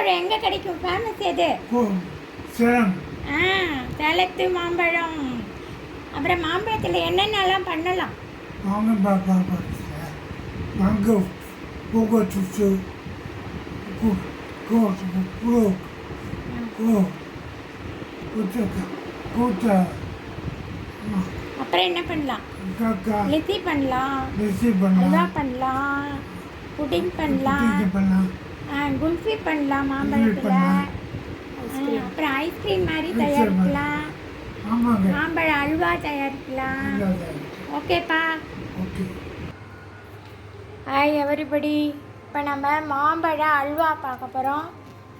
மாம்பழம் எங்கே கிடைக்கும்? ஃபேமஸ் எது? சேலம். சேலத்து மாம்பழம். அப்புறம் மாம்பழத்தில் என்னென்னலாம் பண்ணலாம்? mango, coconut, அப்புறம் என்ன பண்ணலாம்? லிசி பண்ணலாம், அல்வா பண்ணலாம், புடிங் பண்ணலாம், குல்ஃபி பண்ணலாம் மாம்பழத்தில். அப்புறம் ஐஸ்கிரீம் மாதிரி தயாரிக்கலாம், மாம்பழ அல்வா தயாரிக்கலாம். ஓகேப்பா. Hi everybody. இப்போ நம்ம மாம்பழ அல்வா பார்க்க போகிறோம்.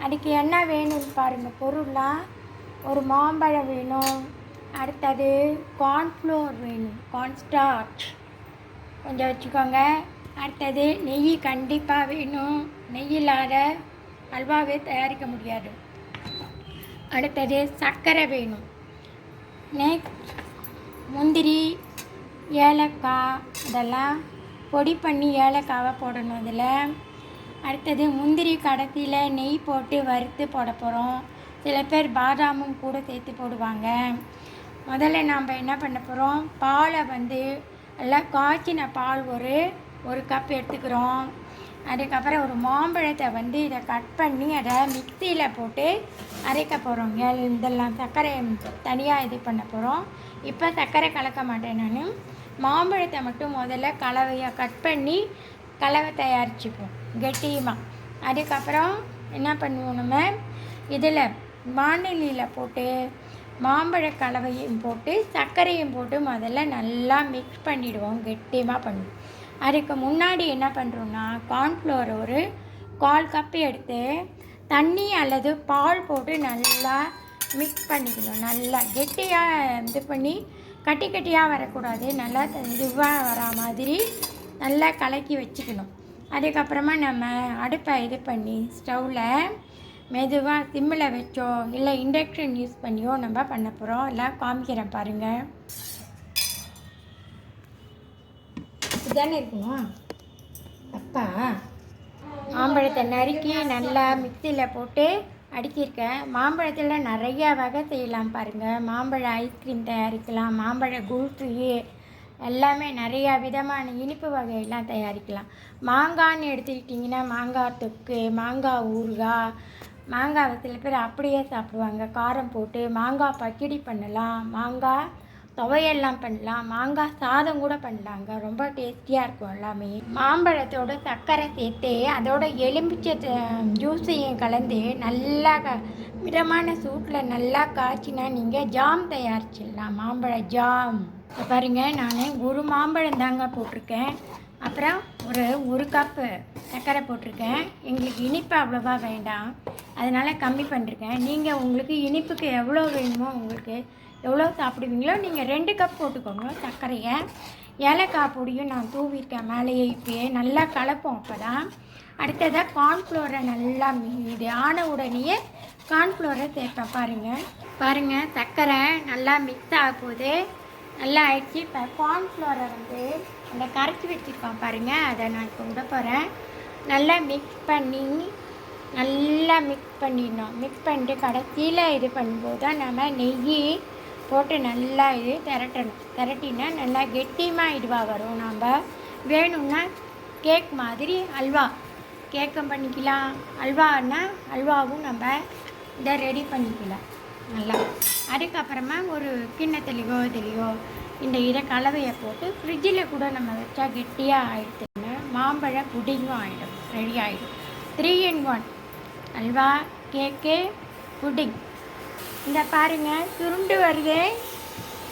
அதுக்கு என்ன வேணும்னு பாருங்கள். பொருள்லாம் ஒரு மாம்பழம் வேணும், அடுத்தது கார்ன்ஃப்ளோர் வேணும், கார்ன்ஸ்டார்ச் கொஞ்சம் வச்சுக்கோங்க. அடுத்தது நெய் கண்டிப்பாக வேணும், நெய் இல்லாத அல்வாவே தயாரிக்க முடியாது. அடுத்தது சர்க்கரை வேணும். நெக்ஸ்ட் முந்திரி, ஏலக்காய் இதெல்லாம் பொடி பண்ணி ஏலக்காவை போடணும் இதில். அடுத்தது முந்திரி கடைசியில் நெய் போட்டு வறுத்து போட போகிறோம். சில பேர் பாதாமும் கூட சேர்த்து போடுவாங்க. முதல்ல நாம் என்ன பண்ண போகிறோம், பாலை நல்லா காய்ச்சின பால் ஒரு கப் எடுத்துக்கிறோம். அதுக்கப்புறம் ஒரு மாம்பழத்தை இதை கட் பண்ணி அதை மிக்சியில் போட்டு அரைக்க போகிறோம். இதெல்லாம் சர்க்கரை தனியாக இது பண்ண போகிறோம். இப்போ சர்க்கரை கலக்க மாட்டேன் நான். மாம்பழத்தை மட்டும் முதல்ல கலவையாக கட் பண்ணி கலவை தயாரிச்சுப்போம் கெட்டியமாக. அதுக்கப்புறம் என்ன பண்ணுவோம், நம்ம இதில் வானிலையில் போட்டு மாம்பழ கலவையும் போட்டு சர்க்கரையும் போட்டு முதல்ல நல்லா மிக்ஸ் பண்ணிவிடுவோம், கெட்டியமாக பண்ணுவோம். அதுக்கு முன்னாடி என்ன பண்ணுறோன்னா, கார்ன்ஃப்ளோர் ஒரு 1/4 கப்பு எடுத்து தண்ணி அல்லது பால் போட்டு நல்லா மிக்ஸ் பண்ணிக்கணும். நல்லா கெட்டியாக இது பண்ணி கட்டி கட்டியாக வரக்கூடாது, நல்லா இதுவாக வரா மாதிரி நல்லா கலக்கி வச்சுக்கணும். அதுக்கப்புறமா நம்ம அடுப்பை இது பண்ணி ஸ்டவ்வில் மெதுவாக சிம்மில் வச்சோ இல்லை இண்டக்ஷன் யூஸ் பண்ணியோ நம்ம பண்ண போகிறோம். எல்லாம் காமிக்கிறேன் பாருங்கள். இதுதானே இருக்குமா அப்பா? மாம்பழத்தை நறுக்கி நல்லா மிக்சியில் போட்டு அடிச்சிருக்கேன். மாம்பழத்தில் நிறையா வகை செய்யலாம் பாருங்கள். மாம்பழ ஐஸ்கிரீம் தயாரிக்கலாம், மாம்பழ குல்ஃபி, எல்லாமே நிறையா விதமான இனிப்பு வகையெல்லாம் தயாரிக்கலாம். மாங்கான்னு எடுத்துக்கிட்டிங்கன்னா மாங்காய் தொக்கு, மாங்காய் ஊறுகாய், மாங்காய் சில பேர் அப்படியே சாப்பிடுவாங்க காரம் போட்டு. மாங்காய் பச்சடி பண்ணலாம், மாங்காய் துவையெல்லாம் பண்ணலாம், மாங்காய் சாதம் கூட பண்ணலாங்க, ரொம்ப டேஸ்டியாக இருக்கும் எல்லாமே. மாம்பழத்தோட சர்க்கரை சேர்த்து அதோட எலுமிச்சை ஜூஸையும் கலந்து நல்லா மிதமான சூட்டில் நல்லா காய்ச்சினா நீங்கள் ஜாம் தயாரிச்சிடலாம், மாம்பழ ஜாம். பாருங்கள், நான் ஒரு மாம்பழம் தாங்க போட்டிருக்கேன். அப்புறம் ஒரு கப்பு சர்க்கரை போட்டிருக்கேன். எங்களுக்கு இனிப்பு அவ்வளோவா வேண்டாம், அதனால் கம்மி பண்ணிருக்கேன். நீங்கள் உங்களுக்கு இனிப்புக்கு எவ்வளோ வேணுமோ, உங்களுக்கு எவ்வளோ சாப்பிடுவீங்களோ நீங்கள் 2 கப் போட்டுக்கோங்க சர்க்கரையை. ஏலக்காய் பொடியும் நான் தூவிருக்கேன் மேலேயே. இப்போயே நல்லா கலப்போம். அப்போ தான் அடுத்ததாக கார்ன்ஃப்ளோரை நல்லா இது ஆன உடனேயே கார்ன்ஃப்ளோரை சேர்ப்பேன். பாருங்கள் சர்க்கரை நல்லா மிக்ஸ் ஆக போகுது, நல்லா ஆயிடுச்சு. இப்போ கார்ன்ஃப்ளோரை அந்த கரைச்சி வச்சுருக்கோம் பாருங்கள், அதை நான் இப்போ விட போகிறேன். நல்லா மிக்ஸ் பண்ணிடணும். மிக்ஸ் பண்ணிட்டு கடைசியில் இது பண்ணும்போது தான் நம்ம நெய் போட்டு நல்லா இது திரட்டினா நல்லா கெட்டியமாக இதுவாக வரும். நம்ம வேணும்னா கேக் மாதிரி அல்வா கேக்கும் பண்ணிக்கலாம், அல்வான்னா அல்வாவும் நம்ம இதை ரெடி பண்ணிக்கலாம் நல்லா. அதுக்கப்புறமா ஒரு கிண்ணத்துலேயோ இதை கலவையை போட்டு ஃப்ரிட்ஜில் கூட நம்ம வச்சா கெட்டியாக ஆகிடுச்சுன்னா மாம்பழ புடிங்கும் ஆகிடும், ரெடி ஆகிடும். 3 in 1 அல்வா, கேக்கு, புடிங். இந்த பாருங்கள் சுருண்டு வருது.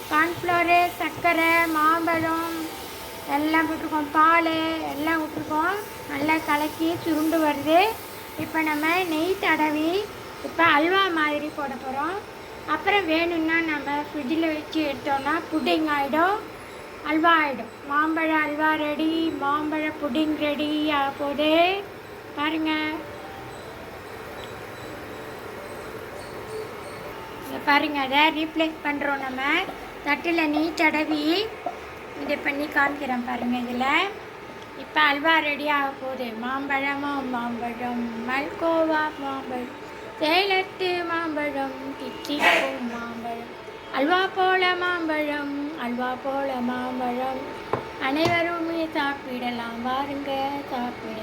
கார்ன்ஃப்ளோரு, சர்க்கரை, மாம்பழம் எல்லாம் போட்டிருக்கோம், பால் எல்லாம் விட்டுருக்கோம், நல்லா கலக்கி சுருண்டு வருது. இப்போ நம்ம நெய் தடவி இப்போ அல்வா மாதிரி போட போகிறோம். அப்புறம் வேணும்னா நம்ம ஃப்ரிட்ஜில் வச்சு எடுத்தோன்னா புட்டிங் ஆகிடும், அல்வா ஆகிடும். மாம்பழ அல்வா ரெடி, மாம்பழ புட்டிங் ரெடி ஆக போகுது பாருங்கள். பாருங்கள், அதை ரீப்ளேஸ் பண்ணுறோம். நம்ம தட்டில் நெய் தடவி இது பண்ணி காமிக்கிறேன் பாருங்கள். இதில் இப்போ அல்வா ரெடி ஆக போகுது. மாம்பழம் மல்கோவா மாம்பழம் சேலத்து மாம்பழம் தித்திக்கும் மாம்பழம் அல்வா போல மாம்பழம் அனைவருமே சாப்பிடலாம் வாருங்க சாப்பிட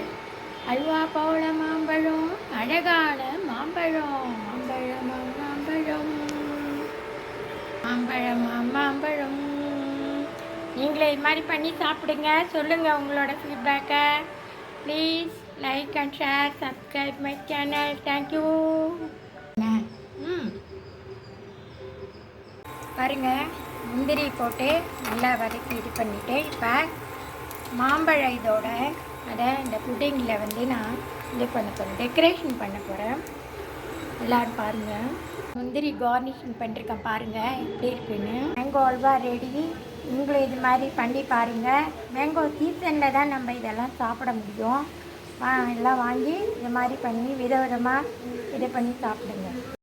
அல்வா போல மாம்பழம் அழகான மாம்பழம் மாம்பழம் நீங்களே இது மாதிரி பண்ணி சாப்பிடுங்க. சொல்லுங்கள் உங்களோட ஃபீட்பேக்கை. Please like and share, subscribe my channel. Thank you. பாருங்கள், முந்திரி போட்டு நல்லா வதக்கி இது பண்ணிவிட்டு இப்போ மாம்பழம் இதோட அதை இந்த புட்டிங்கில் நான் இது பண்ண போகிறேன், டெக்கரேஷன் பண்ண போகிறேன். எல்லோரும் பாருங்கள். முந்திரி கார்னிஷிங் பண்ணிருக்கேன் பாருங்கள் எப்படி இருக்குன்னு. Mango halwa ready. நீங்களும் இது மாதிரி பண்ணி பாருங்கள். மேங்கோ சீசனில் தான் நம்ம இதெல்லாம் சாப்பிட முடியும். எல்லாம் வாங்கி இது மாதிரி பண்ணி விதவிதமாக இது பண்ணி சாப்பிடுங்க.